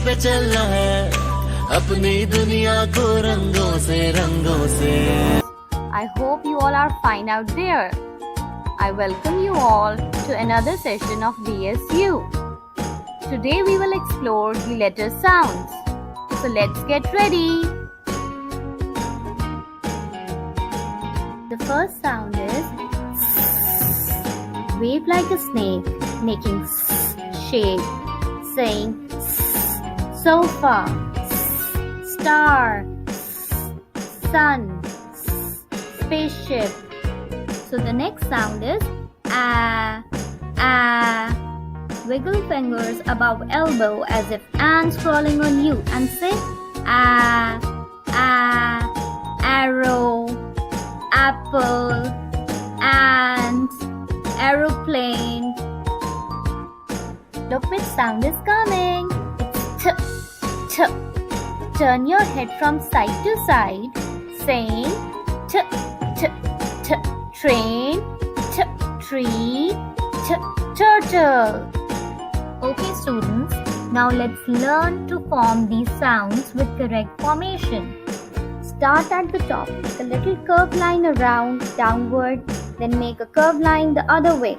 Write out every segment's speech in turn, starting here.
पे चलना है अपनी दुनिया को रंगों से I hope you all are fine out there. I welcome you all to another session of DSU. Today we will explore the letter sounds. So let's get ready. The first sound is wave like a snake, making shape, saying sofa, star, sun, spaceship. So the next sound is wiggle fingers above elbow as if ants crawling on you and say arrow, apple, ant, aeroplane. Look which sound is coming. It's t. Turn your head from side to side, saying t, train, tree, turtle. Okay students, now let's learn to form these sounds with correct formation. Start at the top, make a little curved line around, downward, then make a curved line the other way.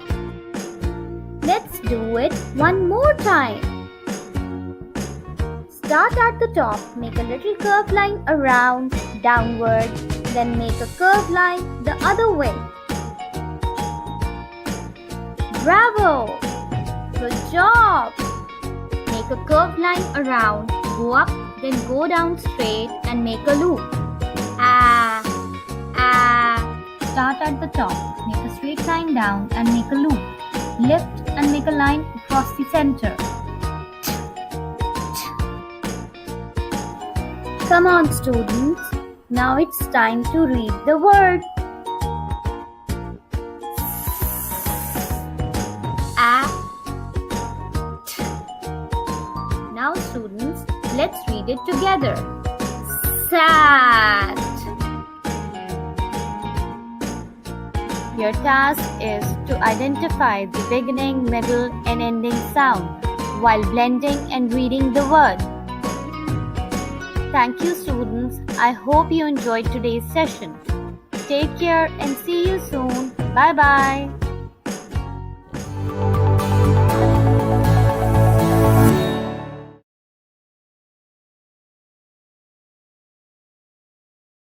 Let's do it one more time. Start at the top, make a little curved line around, downward, then make a curved line the other way. Bravo! Good job! Make a curved line around, go up, then go down straight and make a loop. Start at the top, make a straight line down and make a loop. Lift and make a line across the center. Come on students, now it's time to read the word. Now students, let's read it together. Sat. Your task is to identify the beginning, middle and ending sound while blending and reading the word. Thank you students. I hope you enjoyed today's session. Take care and see you soon. Bye bye.